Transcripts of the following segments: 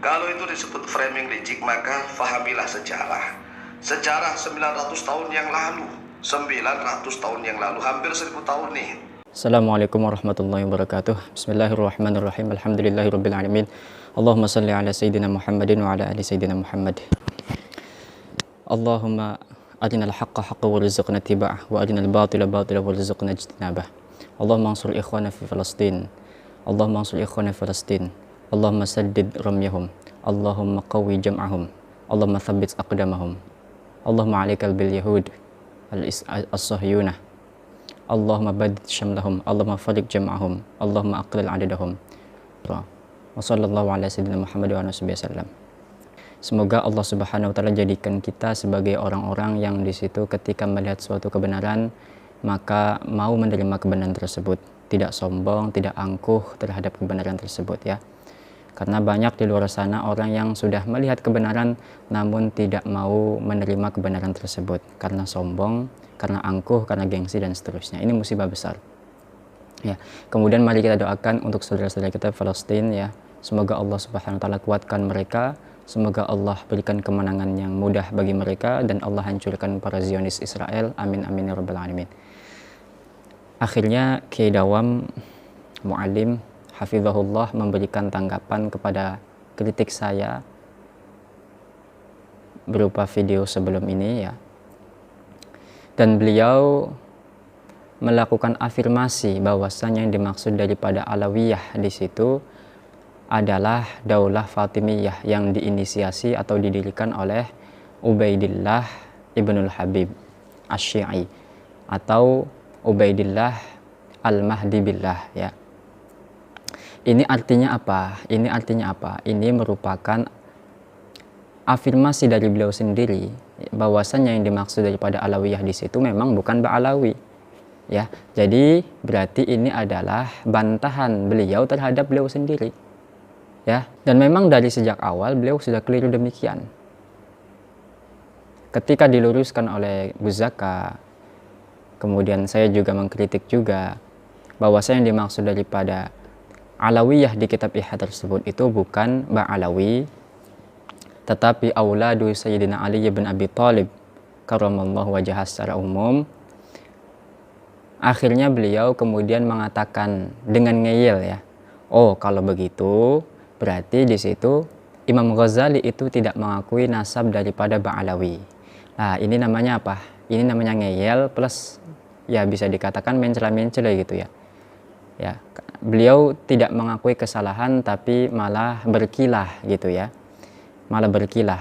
Kalau itu disebut framing licik, maka fahamilah sejarah. Sejarah 900 tahun yang lalu, 900 tahun yang lalu, hampir 1000 tahun nih. Assalamualaikum warahmatullahi wabarakatuh. Bismillahirrahmanirrahim. Alhamdulillahirabbil alamin. Allahumma shalli ala sayyidina Muhammadin wa ala ali sayyidina Muhammad. Allahumma arinal haqqa haqqa warzuqna ittiba'ah wa arinal batila batila warzuqna ijtinabah. Allahumma ansur ikhwana fi Falastin. Allahumma ansur ikhwana fi Falastin. Allahumma saddid ramyahum. Allahumma qawwi jam'ahum. Allahumma thabbit aqdamahum. Allahumma alikal bil yahud as-sahyunah. Allahumma badid syamlahum. Allahumma farik jam'ahum. Allahumma aqlil adadahum. Wa sallallahu ala sayyidina Muhammad wa ala wasallam. Semoga Allah Subhanahu wa taala jadikan kita sebagai orang-orang yang di situ ketika melihat suatu kebenaran maka mau menerima kebenaran tersebut, tidak sombong, tidak angkuh terhadap kebenaran tersebut ya. Karena banyak di luar sana orang yang sudah melihat kebenaran namun tidak mau menerima kebenaran tersebut karena sombong, karena angkuh, karena gengsi dan seterusnya. Ini musibah besar. Ya. Kemudian mari kita doakan untuk saudara-saudara kita Palestina ya. Semoga Allah Subhanahu wa taala kuatkan mereka, semoga Allah berikan kemenangan yang mudah bagi mereka dan Allah hancurkan para Zionis Israel. Amin amin ya rabbal alamin. Akhirnya Kiai Dawam Mu'alim hafizahullah memberikan tanggapan kepada kritik saya berupa video sebelum ini ya. Dan beliau melakukan afirmasi bahwasanya yang dimaksud daripada Alawiyah di situ adalah Daulah Fatimiyah yang diinisiasi atau didirikan oleh Ubaidillah Ibnul Habib Asy-Syi'i atau Ubaidillah Al-Mahdi Billah ya. Ini artinya apa? Ini artinya apa? Ini merupakan afirmasi dari beliau sendiri bahwasanya yang dimaksud daripada Alawiyah di situ memang bukan Ba'alawi. Ya. Jadi berarti ini adalah bantahan beliau terhadap beliau sendiri. Ya. Dan memang dari sejak awal beliau sudah keliru demikian. Ketika diluruskan oleh Gus Zaka, kemudian saya juga mengkritik juga bahwasanya yang dimaksud daripada Alawiyah di kitab Ihya tersebut itu bukan Ba'alawi tetapi auladu Sayyidina Ali bin Abi Thalib karramallahu wajhah secara umum. Akhirnya beliau kemudian mengatakan dengan ngeyel ya, oh kalau begitu berarti di situ Imam Ghazali itu tidak mengakui nasab daripada Ba'alawi. Nah ini namanya apa? Ini namanya ngeyel plus ya bisa dikatakan mencela-mencela gitu ya. Ya, beliau tidak mengakui kesalahan tapi malah berkilah gitu ya. Malah berkilah.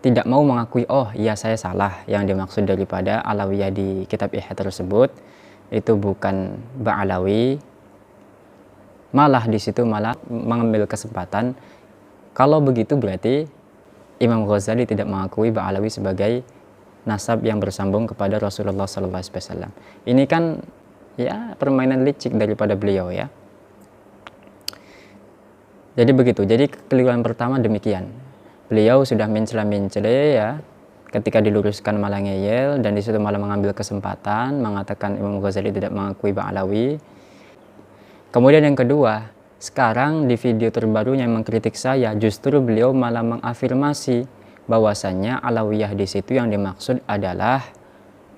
Tidak mau mengakui oh iya saya salah, yang dimaksud daripada Alawiyah di kitab Ihya tersebut itu bukan Ba'alawi. Malah di situ malah mengambil kesempatan kalau begitu berarti Imam Ghazali tidak mengakui Ba'alawi sebagai nasab yang bersambung kepada Rasulullah SAW. Ini kan ya permainan licik daripada beliau ya. Jadi begitu. Jadi kekeliruan pertama demikian. Beliau sudah mencela-mencela ya. Ketika diluruskan malah ngeyel dan disitu malah mengambil kesempatan mengatakan Imam Ghazali tidak mengakui Ba'alawi. Kemudian yang kedua, sekarang di video terbarunya yang mengkritik saya justru beliau malah mengafirmasi bahwasannya Alawiyah di situ yang dimaksud adalah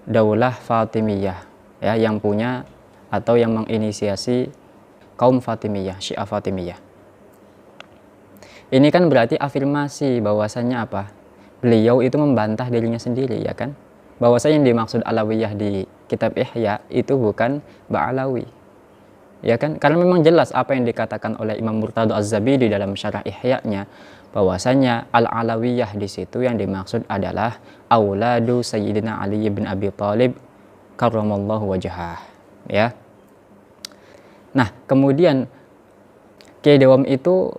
Daulah Fatimiyah ya, yang punya atau yang menginisiasi kaum Fatimiyah, Syiah Fatimiyah. Ini kan berarti afirmasi bahwasannya apa? Beliau itu membantah dirinya sendiri ya kan? Bahwasanya yang dimaksud Alawiyah di kitab Ihya itu bukan Ba'alawi. Ya kan? Karena memang jelas apa yang dikatakan oleh Imam Murtadha Az-Zabidi dalam syarah Ihya-nya bahwasanya Al-Alawiyah di situ yang dimaksud adalah auladu Sayyidina Ali bin Abi Thalib karramallahu wajhah ya. Nah kemudian Kiai Dawam itu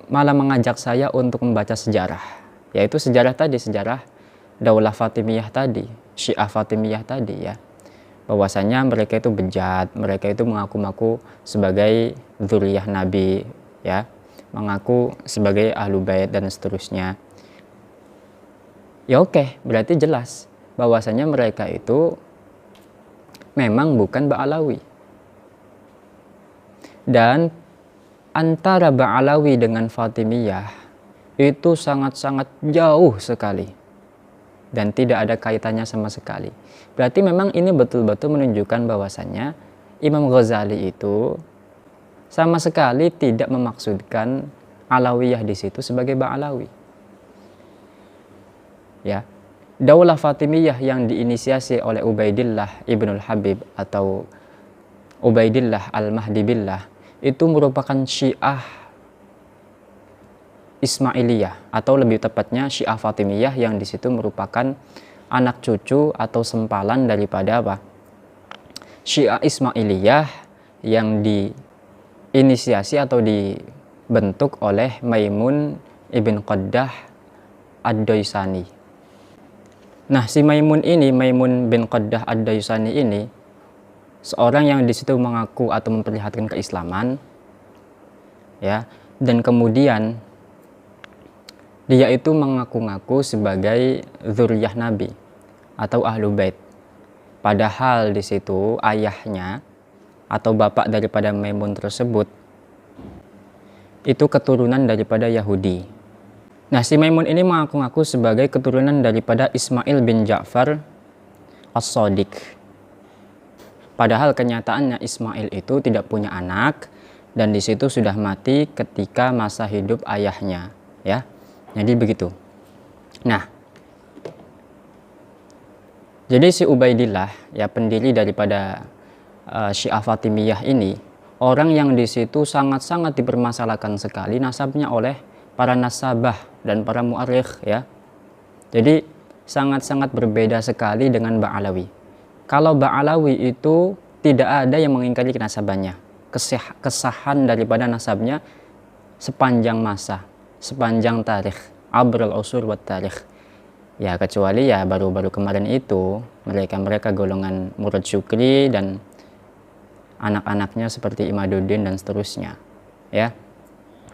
malah mengajak saya untuk membaca sejarah, yaitu sejarah tadi, sejarah Daulah Fatimiyah tadi, Syiah Fatimiyah tadi ya, bahwasanya mereka itu bejat, mereka itu mengaku-ngaku sebagai dzurriyyah Nabi ya, mengaku sebagai ahlu bait dan seterusnya. Ya oke, berarti jelas bahwasanya mereka itu memang bukan Ba'alawi. Dan antara Ba'alawi dengan Fatimiyah itu sangat-sangat jauh sekali dan tidak ada kaitannya sama sekali. Berarti memang ini betul-betul menunjukkan bahwasannya Imam Ghazali itu sama sekali tidak memaksudkan Alawiyah di situ sebagai Ba'alawi. Ya. Daulah Fatimiyah yang diinisiasi oleh Ubaidillah Ibnul Habib atau Ubaidillah Al-Mahdi Billah itu merupakan Syiah Ismailiyah atau lebih tepatnya Syiah Fatimiyah yang di situ merupakan anak cucu atau sempalan daripada apa? Syiah Ismailiyah yang diinisiasi atau dibentuk oleh Maimun Ibn Qaddah Ad-Daysani. Nah, si Maimun bin Qaddah Ad-Daysani ini seorang yang di situ mengaku atau memperlihatkan keislaman, ya, dan kemudian dia itu mengaku-ngaku sebagai zuriyah Nabi atau Ahlul Bait. Padahal di situ ayahnya atau bapak daripada Maimun tersebut itu keturunan daripada Yahudi. Nah, si Maimun ini mengaku-ngaku sebagai keturunan daripada Ismail bin Ja'far As-Shadiq. Padahal kenyataannya Ismail itu tidak punya anak dan di situ sudah mati ketika masa hidup ayahnya, ya. Jadi begitu. Nah, jadi si Ubaidillah, ya, pendiri daripada Syiah Fatimiyah ini, orang yang di situ sangat-sangat dipermasalahkan sekali nasabnya oleh para nasabah dan para mu'arikh, ya. Jadi sangat-sangat berbeda sekali dengan Ba'alawi. Kalau Ba'alawi itu tidak ada yang mengingkari nasabannya, kesahan daripada nasabnya sepanjang masa, sepanjang tarikh, abrul usur wat tarikh. Ya, kecuali ya baru-baru kemarin itu mereka golongan Murad Syukri dan anak-anaknya seperti Imaduddin dan seterusnya, ya.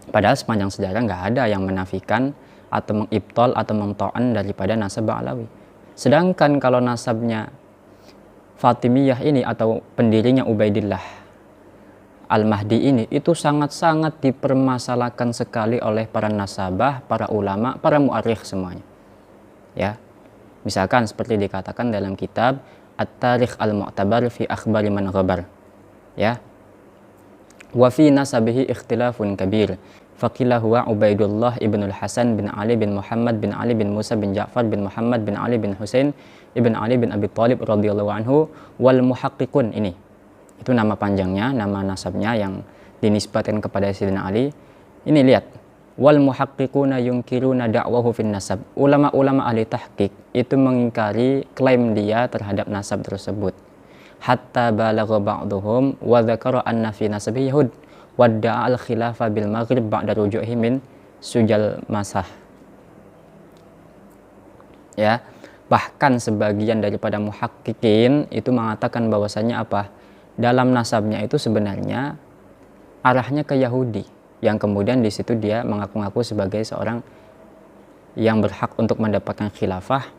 Padahal sepanjang sejarah nggak ada yang menafikan atau mengibtol atau mengto'an daripada nasab Ba'alawi. Sedangkan kalau nasabnya Fatimiyah ini atau pendirinya Ubaidillah Al-Mahdi ini itu sangat-sangat dipermasalahkan sekali oleh para nasabah, para ulama, para mu'arikh semuanya. Ya. Misalkan seperti dikatakan dalam kitab At-Tarikh Al-Mu'tabar fi Akhbari Man Ghabar. Ya. Wa fi nasabihi ikhtilafun kabir. Faqila huwa Ubaidullah ibn al-Hasan bin Ali bin Muhammad bin Ali bin Musa bin Ja'far bin Muhammad bin Ali bin Husain ibn Ali bin Abi Thalib radhiyallahu anhu wal muhaqqiqun. Ini itu nama panjangnya, nama nasabnya yang dinisbatkan kepada Sayyidina Ali. Ini lihat, wal muhaqqiquna yunkiruna da'wahu fin nasab. Ulama-ulama ahli tahqiq itu mengingkari klaim dia terhadap nasab tersebut. Hatta balagha ba'duhum wa dzakara anna fi nasabi yahud wadda'a al-khilafa bil maghrib ba'da ruju'ihi min sujal masah. Ya, bahkan sebagian daripada muhaqqiqin itu mengatakan bahwasanya apa? Dalam nasabnya itu sebenarnya arahnya ke Yahudi, yang kemudian di situ dia mengaku-ngaku sebagai seorang yang berhak untuk mendapatkan khilafah,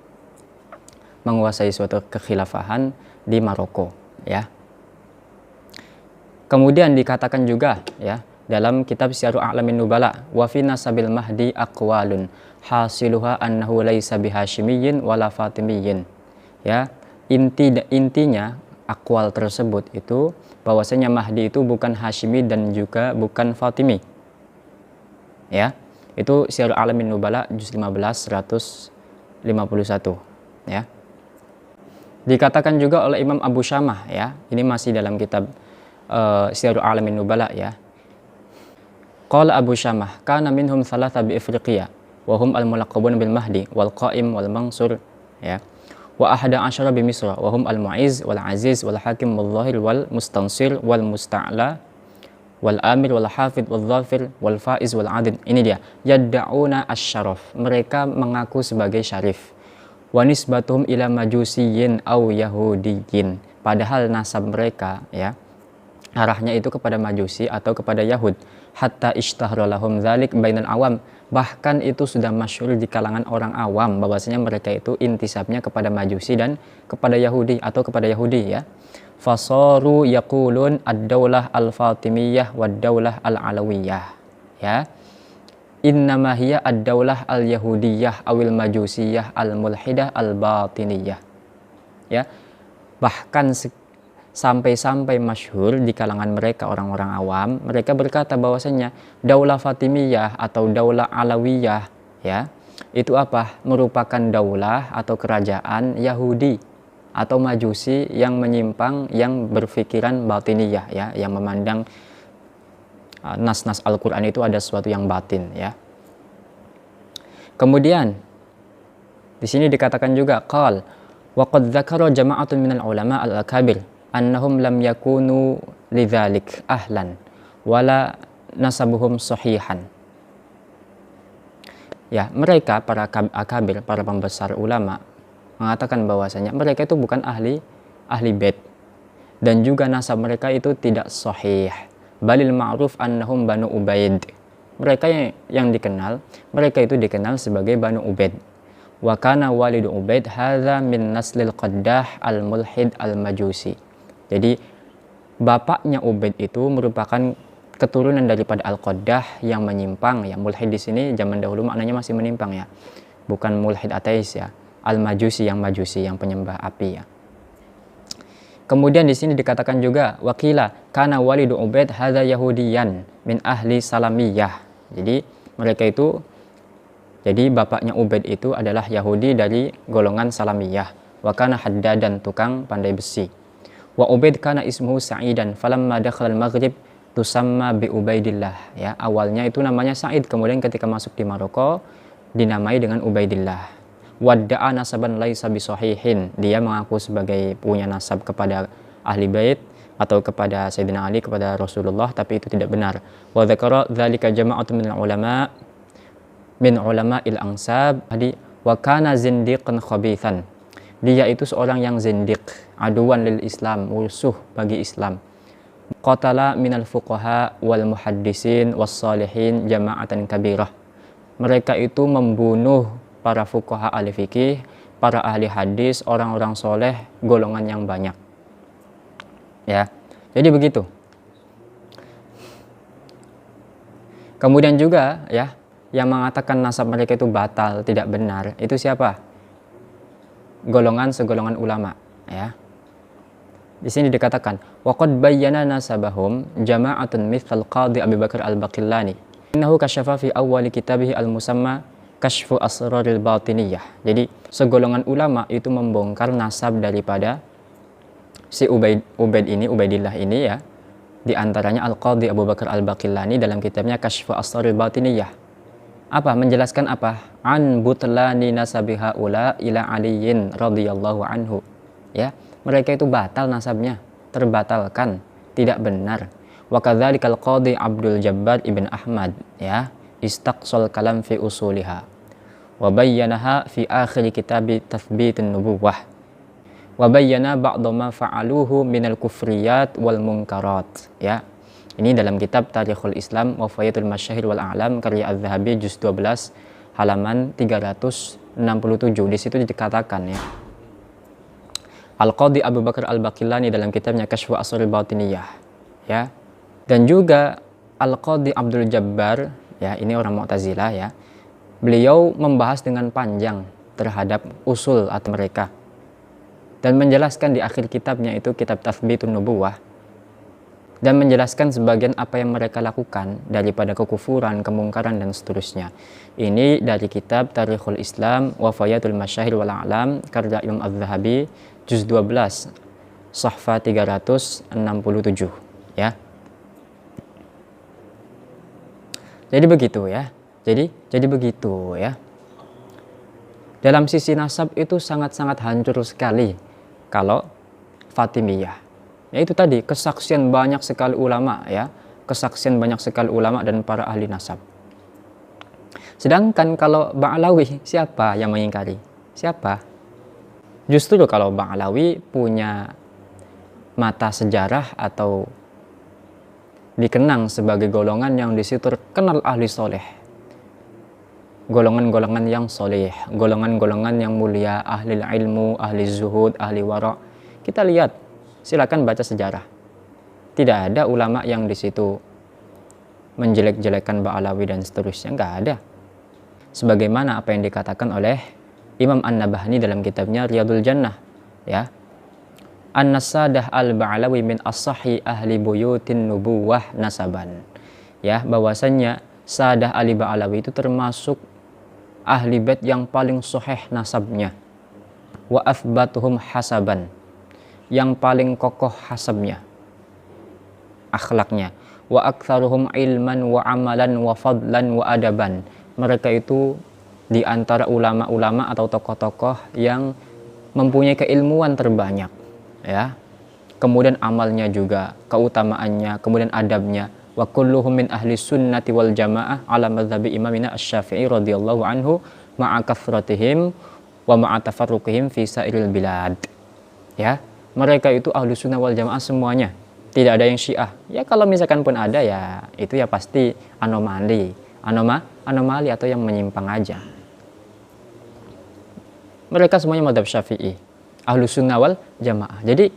menguasai suatu kekhilafahan di Maroko, ya. Kemudian dikatakan juga, ya, dalam kitab Syiarul A'lamin Nubala, wa fi nasabil mahdi aqwalun hasiluha annahu laisa bihashimiyyin wala fatimiyyin. Ya, intinya akwal tersebut itu bahwasanya Mahdi itu bukan Hashimi dan juga bukan Fatimi. Ya, itu Syiarul A'lamin Nubala juz 15 151, ya. Dikatakan juga oleh Imam Abu Syamah, ya. Ini masih dalam kitab Syiarul A'lamin Nubala, ya. Qala Abu Syamah kana minhum thalatha bi Ifriqiya wa hum al-mulaqabun bil Mahdi wal Qa'im wal Mansur, ya. Wa ahada asyara bi Misra wa hum al-Mu'iz wal Aziz wal Hakim wal Zahir wal Mustansir wal Musta'la wal Amir wal Hafid wal Dhafir wal Faiz wal Adid. Ini dia, yadda'una asy-syaraf. Mereka mengaku sebagai syarif. Wa nisbatuhum ila majusiyyin aw yahudiyyin. Padahal nasab mereka, ya, arahnya itu kepada Majusi atau kepada Yahud. Hatta ishtahara lahum dzalik bainal awam. Bahkan itu sudah masyhur di kalangan orang awam bahwasanya mereka itu intisabnya kepada Majusi dan kepada Yahudi atau kepada Yahudi, ya. fasaru yaqulun ad-daulah al-fatimiyah wad-daulah al-alawiyah. Ya. Innama hiya ad-daulah al-yahudiyah awil majusiyah al-mulhidah al-batiniyah. Ya. Bahkan sampai-sampai masyhur di kalangan mereka orang-orang awam, mereka berkata bahwasanya daulah Fatimiyah atau daulah Alawiyah, ya, itu apa? Merupakan daulah atau kerajaan Yahudi atau Majusi yang menyimpang, yang berpikiran batiniyah, ya, yang memandang nas-nas Al-Qur'an itu ada sesuatu yang batin, ya. Kemudian di sini dikatakan juga qal wa qad dzakara jama'atun minal ulama al-akabir annahum lam yakunu lidzalik ahlan wala nasabuhum sahihan. Ya, mereka para akabir, para pembesar ulama mengatakan bahwasanya mereka itu bukan ahli bait dan juga nasab mereka itu tidak sahih. Balil ma'ruf annahum Banu Ubaid. Mereka yang dikenal, mereka itu dikenal sebagai Banu Ubaid. Wa kana walidu Ubaid hadza min naslil Qaddah al-mulhid al-majusi. Jadi bapaknya Ubaid itu merupakan keturunan daripada Al-Qaddah yang menyimpang, ya. Mulhid di sini zaman dahulu maknanya masih menyimpang, ya. Bukan mulhid ateis, ya. Al-majusi yang penyembah api, ya. Kemudian di sini dikatakan juga wakila kana walidu Ubaid hadza yahudiyan min ahli salamiyah. Jadi mereka itu, jadi bapaknya Ubaid itu adalah Yahudi dari golongan salamiyah. Wa kana haddadan, tukang pandai besi. Wa Ubaid kana ismuhu Sa'idan falamma dakhala al-Maghrib tusamma bi Ubaidillah, ya. Awalnya itu namanya Sa'id, kemudian ketika masuk di Maroko dinamai dengan Ubaidillah. Wadda'a nasaban laisa bisahihin, dia mengaku sebagai punya nasab kepada ahli bait atau kepada Sayyidina Ali, kepada Rasulullah, tapi itu tidak benar. Wa dzakara dzalika jama'atun min ulama il ansab hadi wa kana zindiqan khabithan. Dia itu seorang yang zindiq, aduan lil Islam, musuh bagi Islam. Qatala minal fuqaha wal muhaddisin was salihin jama'atan kabirah. Mereka itu membunuh para fuqaha ahli fikih, para ahli hadis, orang-orang soleh, golongan yang banyak. Ya, jadi begitu. Kemudian juga, ya, yang mengatakan nasab mereka itu batal, tidak benar, itu siapa? Segolongan ulama, ya. Di sini dikatakan waqad bayyana nasabahum jama'atun mithal Qadhi Abu Bakar al-Baqillani. Innahu kasyafa fi awwali kitabihi al-musamma Kashfu Asraril Batiniyah. Jadi segolongan ulama itu membongkar nasab daripada si Ubaidillah ini, ya. Di antaranya Al-Qadhi Abu Bakar Al-Baqillani dalam kitabnya Kashfu Asraril Batiniyah. Apa? Menjelaskan apa? An butlani nasabi haula ila Aliyin radhiyallahu anhu. Ya, mereka itu batal nasabnya, terbatalkan, tidak benar. Wa kadzalikal Qadhi Abdul Jabbar ibn Ahmad, ya. Istaqsal kalam fi usuliha wa bayyanaha fi akhir kitabi tathbitin nubuwah wa bayyana ba'da ma fa'aluhu minal kufriyat wal munkarat, ya. Ini dalam kitab Tarikhul Islam wa Fayatul Masyahir wal A'lam karya Az-Zahabi juz 12 halaman 367. Di situ dikatakan, ya, Al-Qadhi Abu Bakar Al-Baqillani dalam kitabnya Kashfu Asraril Batiniyah, ya. Dan juga Al-Qadhi Abdul Jabbar, ya, ini orang Mu'tazilah, ya. Beliau membahas dengan panjang terhadap usul atau mereka dan menjelaskan di akhir kitabnya itu kitab Tathbitun Nubuwah dan menjelaskan sebagian apa yang mereka lakukan daripada kekufuran, kemungkaran dan seterusnya. Ini dari kitab Tarikhul Islam wa Fayatul Masyahir wal A'lam karya Imam Az-Zahabi juz 12 sahfa 367, ya. Jadi begitu, ya. Jadi begitu, ya. Dalam sisi nasab itu sangat-sangat hancur sekali kalau Fatimiyah. Ya itu tadi, kesaksian banyak sekali ulama, ya. Kesaksian banyak sekali ulama dan para ahli nasab. Sedangkan kalau Ba'alawi, siapa yang mengingkari? Siapa? Justru kalau Ba'alawi punya mata sejarah atau dikenang sebagai golongan yang di situ terkenal ahli soleh, golongan-golongan yang soleh, golongan-golongan yang mulia, ahli ilmu, ahli zuhud, ahli wara. Kita lihat silakan baca sejarah. Tidak ada ulama yang di situ menjelek-jelekan Ba'alawi dan seterusnya, nggak ada. Sebagaimana apa yang dikatakan oleh Imam An-Nabahani dalam kitabnya Riyadul Jannah, ya. An-Nasadah al-Ba'alawi min as-sahi ahli buyutin nubuwah nasaban. Ya, bahwasannya Sadah Ali Ba'alawi itu termasuk ahli bait yang paling sahih nasabnya. Wa athbatuhum hasaban, yang paling kokoh hasabnya, akhlaknya. Wa aktsaruhum ilman wa amalan wa fadlan wa adaban. Mereka itu di antara ulama-ulama atau tokoh-tokoh yang mempunyai keilmuan terbanyak, ya. Kemudian amalnya juga, keutamaannya, kemudian adabnya. Wa kulluhum min ahli sunnati wal jamaah ala madzhabi imamina asy-Syafi'i radhiyallahu anhu ma'a kathratihim wa ma'a tafarruqihim fi sairil bilad. Ya, mereka itu ahli sunnah wal jamaah semuanya. Tidak ada yang Syiah. Ya kalau misalkan pun ada, ya itu ya pasti anomali atau yang menyimpang aja. Mereka semuanya madzhab Syafi'i, ahli sunnah wal jamaah. Jadi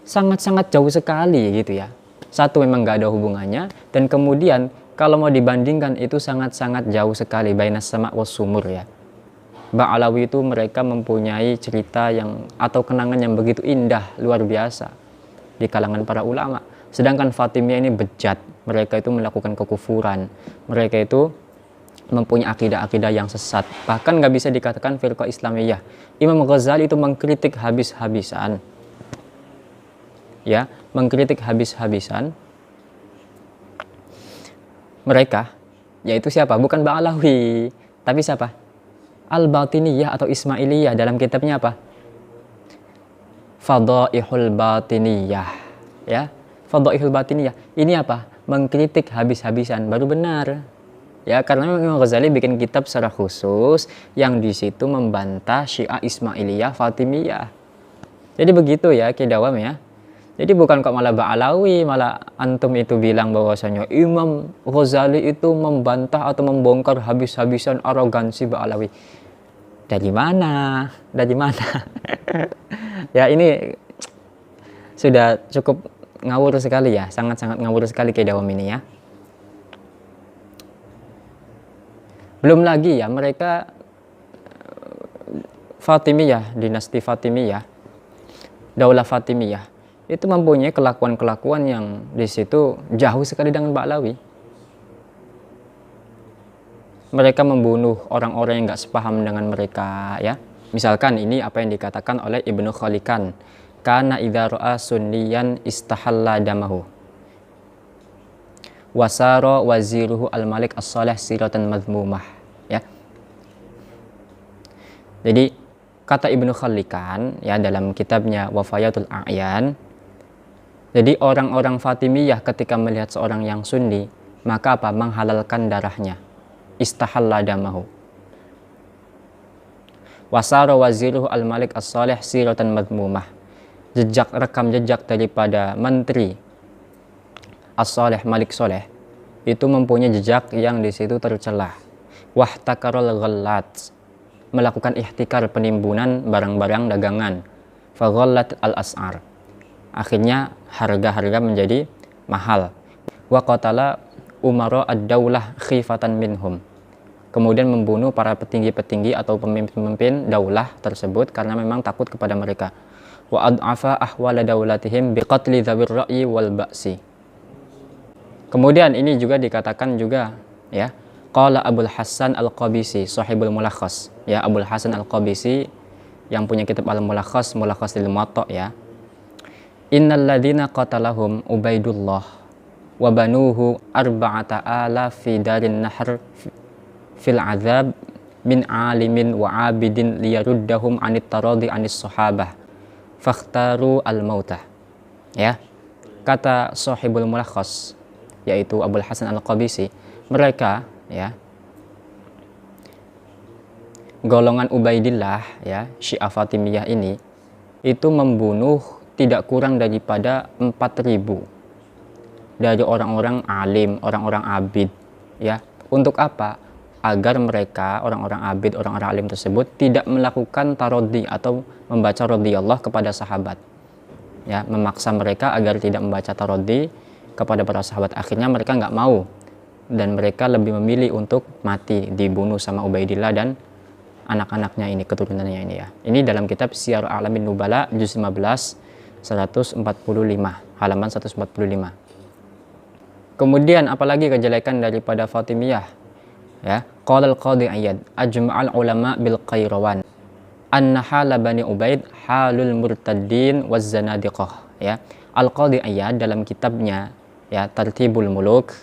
sangat-sangat jauh sekali gitu ya. Satu, memang gak ada hubungannya, dan kemudian kalau mau dibandingkan itu sangat-sangat jauh sekali, bainas sama was sumur ya. Ba'alawi itu mereka mempunyai cerita yang atau kenangan yang begitu indah, luar biasa di kalangan para ulama. Sedangkan Fatimiyah ini bejat, mereka itu melakukan kekufuran, mereka itu mempunyai akidah-akidah yang sesat, bahkan gak bisa dikatakan firqah Islamiyah. Imam Ghazali itu mengkritik habis-habisan, ya, mengkritik habis-habisan mereka, yaitu siapa? Bukan Ba'alawi, tapi siapa? Al-Batiniyah atau Ismailiyah. Dalam kitabnya apa? Fadaihul Batiniyah, ya, Fadaihul Batiniyah. Ini apa? Mengkritik habis-habisan, baru benar. Ya, karena Imam Ghazali bikin kitab secara khusus yang di situ membantah Syiah Ismailiyah Fatimiyah. Jadi begitu ya Kidawam ya. Jadi bukan kok malah Ba'alawi, malah antum itu bilang bahwasanya Imam Ghazali itu membantah atau membongkar habis-habisan arogansi Ba'alawi. Dari mana? Dari mana? Ya ini sudah cukup ngawur sekali ya, sangat-sangat ngawur sekali Kidawam ini ya. Belum lagi ya mereka Fatimiyah, dinasti Fatimiyah, Daulah Fatimiyah itu mempunyai kelakuan-kelakuan yang di situ jauh sekali dengan Ba'alawi. Mereka membunuh orang-orang yang nggak sepaham dengan mereka, ya. Misalkan ini apa yang dikatakan oleh Ibnu Khalikan, kana idza ra'a sunniyan istahalla damahu wasara waziruhu al-malik as-salih siratan madhmumah, ya. Jadi kata Ibnu Khalikan ya dalam kitabnya Wafayatul A'yan, jadi orang-orang Fatimiyah ketika melihat seorang yang Sunni, maka apa? Menghalalkan darahnya. Istahalla damahu. Wasara waziruhu al-malik as-salih siratan madhmumah. Jejak, rekam jejak daripada menteri as-salih, malik soleh, itu mempunyai jejak yang di situ tercelah. Wahtakarul ghallat, melakukan ihtikar, penimbunan barang-barang dagangan. Faghallat al-as'ar, akhirnya harga-harga menjadi mahal. Wa qatala umara ad-daulah khifatan minhum, kemudian membunuh para petinggi-petinggi atau pemimpin-pemimpin daulah tersebut karena memang takut kepada mereka. Wa ad'afa ahwala daulatihim biqatli dzawir ra'yi wal ba'si. Kemudian ini juga dikatakan juga ya, qala Abul Hasan Al-Qabisi sahibul Mulakhas, ya, Abul Hasan Al-Qabisi yang punya kitab Al-Mulakhas, Mulakhas lil Muwatta ya. Innal ladzina qatalahum Ubaidullah wa banuhu arba'ata ala fi darin nahr fil azab min alimin wa abidin liyaruddahum anit taradi anis sahabah fakhtaru al mautah, ya. Kata sahibul Mulakhas yaitu Abul Hasan Al-Qabisi, mereka ya golongan Ubaidillah ya, Syiah Fatimiyah ini itu membunuh tidak kurang daripada 4.000 dari orang-orang alim, orang-orang abid, ya. Untuk apa? Agar mereka, orang-orang abid, orang-orang alim tersebut tidak melakukan tarodi atau membaca radhiyallah kepada sahabat. ya, memaksa mereka agar tidak membaca taroddi kepada para sahabat. Akhirnya mereka nggak mau dan mereka lebih memilih untuk mati dibunuh sama Ubaidillah dan anak-anaknya ini, keturunannya ini ya. Ini dalam kitab Syiar A'lamin Nubala juz 15 145 halaman 145. Kemudian apalagi kejelekan daripada Fatimiyah ya. Qala al-Qadhi Iyad ajma'al ulama bil Qayrawan anna hala Bani Ubaid halul murtaddin waz zanadiqah ya. Al-Qadhi Iyad dalam kitabnya ya Tartibul Muluk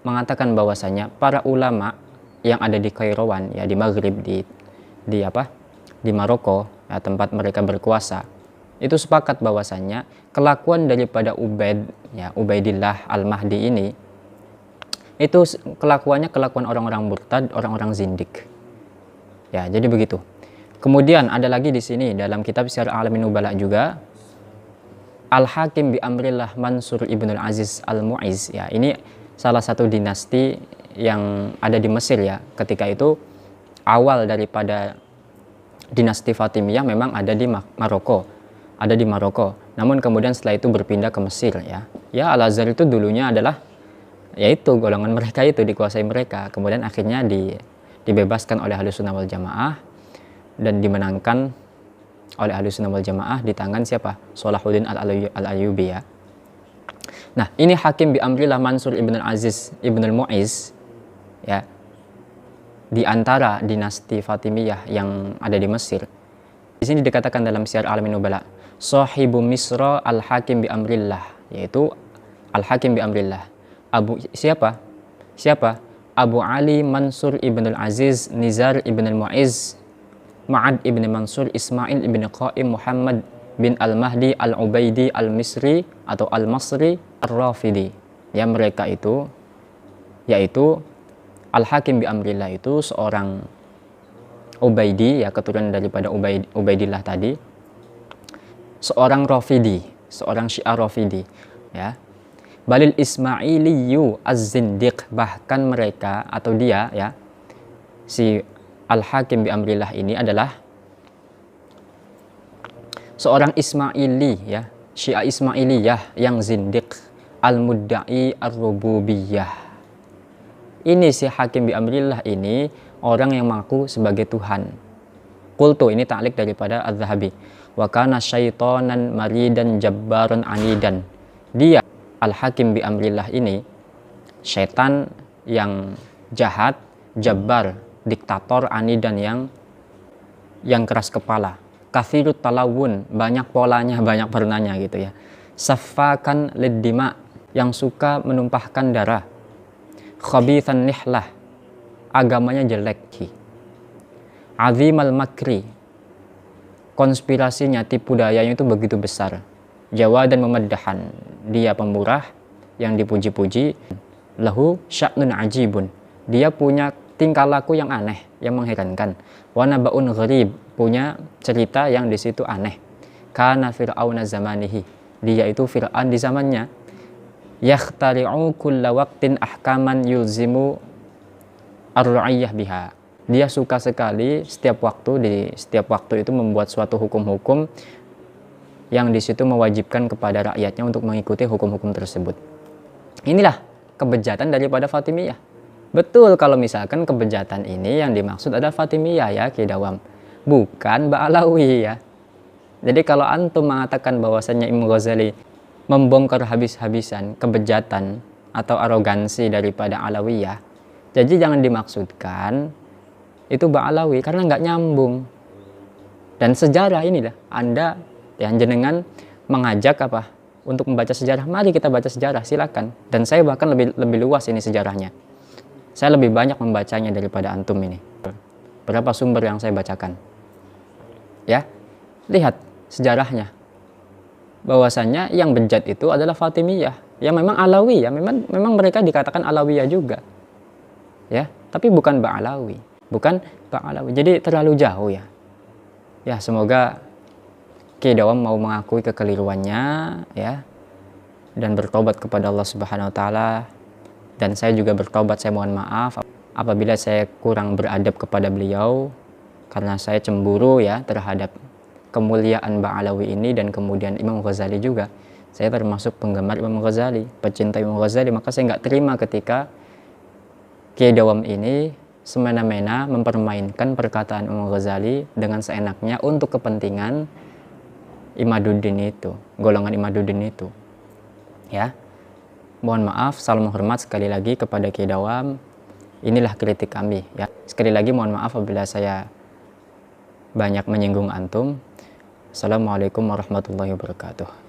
mengatakan bahwasanya para ulama yang ada di Qayrawan ya, di Maghrib, di Maroko ya, tempat mereka berkuasa, itu sepakat bahwasanya kelakuan daripada Ubaidillah Al-Mahdi ini itu kelakuan orang-orang murtad, orang-orang zindik ya. Jadi begitu. Kemudian ada lagi di sini dalam kitab Syiar A'lamin Nubala juga Al-Hakim bi Amrillah Mansur Ibnul Aziz Al-Mu'iz ya. Ini salah satu dinasti yang ada di Mesir ya. Ketika itu awal daripada dinasti Fatimiyah memang ada di Maroko. Namun kemudian setelah itu berpindah ke Mesir ya. Ya, Al-Azhar itu dulunya adalah yaitu golongan mereka itu dikuasai mereka. Kemudian akhirnya dibebaskan oleh Ahlussunnah wal Jamaah dan dimenangkan oleh Ahlussunnah wal Jamaah di tangan siapa? Salahuddin Al-Ayyubi ya. Nah, ini Hakim bi Amrillah Mansur Ibn Aziz Ibnul Mu'iz ya, di antara dinasti Fatimiyah yang ada di Mesir. Di sini dikatakan dalam Syiar A'lamin Nubala, sahibu Misra Al-Hakim bi Amrillah, yaitu Al-Hakim bi Amrillah. Siapa? Abu Ali Mansur Ibnul Aziz Nizar Ibnul Mu'iz Ma'ad Ibn Mansur Ismail Ibn Qaim Muhammad bin Al-Mahdi Al-Ubaidi Al-Misri atau Al-Masri Ar-Rafidi. Ya, mereka itu yaitu Al-Hakim bi Amrillah itu seorang Ubaidi ya, keturunan daripada Ubaidillah tadi, seorang Rafidi, seorang Syiah Rafidi ya. Balil Ismailiyu Az-Zindiq, bahkan mereka atau dia ya, si Al-Hakim bi Amrillah ini adalah seorang Ismaili ya, Syiah Ismailiyah yang zindiq, al-mudda'i ar-rububiyah. Ini si Hakim bi Amrillah ini orang yang mengaku sebagai Tuhan. Qultu, ini ta'liq daripada Az-Zahabi. Wa kana syaitanan maridan jabbaran anidan. Dia Al-Hakim bi Amrillah ini syaitan yang jahat, jabbar, diktator, anidan yang keras kepala. Kathirut talawun, banyak polanya, banyak pernahnya gitu ya. Saffakan liddima, yang suka menumpahkan darah. Khabithan nihlah, agamanya jelek. Azimal makri, konspirasinya, tipu dayanya itu begitu besar. Jawa dan memeddahan, dia pemurah yang dipuji-puji. Lahu sya'nun ajibun, dia punya tingkah laku yang aneh, yang mengherankan. Wa nabaun gharib, punya cerita yang di situ aneh. Kana fir'auna zamanihi, dia itu Fir'aun di zamannya. Yakhtari'u kulla waqtin ahkaman yulzimu ar-ra'iyah biha, dia suka sekali setiap waktu itu membuat suatu hukum-hukum yang di situ mewajibkan kepada rakyatnya untuk mengikuti hukum-hukum tersebut. Inilah kebejatan daripada Fatimiyah. Betul kalau misalkan kebejatan ini yang dimaksud adalah Fatimiyah ya, Kidawam, bukan Ba'alawi ya. Jadi kalau antum mengatakan bahwasannya Imam Ghazali membongkar habis-habisan kebejatan atau arogansi daripada Alawiyah, jadi jangan dimaksudkan itu Ba'alawi karena nggak nyambung. Dan sejarah inilah Anda yang jenengan mengajak apa untuk membaca sejarah, mari kita baca sejarah, silakan. Dan saya bahkan lebih luas ini sejarahnya. Saya lebih banyak membacanya daripada antum ini. Berapa sumber yang saya bacakan? Ya, lihat sejarahnya. Bahwasannya yang bejat itu adalah Fatimiyah. Ya memang Alawi ya, memang mereka dikatakan Alawiyah juga. Ya, tapi bukan Ba'alawi. Jadi terlalu jauh ya. Ya, semoga Kidawam mau mengakui kekeliruannya ya dan bertobat kepada Allah Subhanahu wa taala. Dan saya juga bertobat, saya mohon maaf apabila saya kurang beradab kepada beliau karena saya cemburu ya terhadap kemuliaan Ba'alawi ini dan kemudian Imam Ghazali juga. Saya termasuk penggemar Imam Ghazali, pecinta Imam Ghazali, maka saya nggak terima ketika Kiai Dawam ini semena-mena mempermainkan perkataan Imam Ghazali dengan seenaknya untuk kepentingan Imaduddin itu, golongan Imaduddin itu. Ya. Mohon maaf, salam hormat sekali lagi kepada Kiai Dawam. Inilah kritik kami, ya. Sekali lagi mohon maaf apabila saya banyak menyinggung antum. Assalamualaikum warahmatullahi wabarakatuh.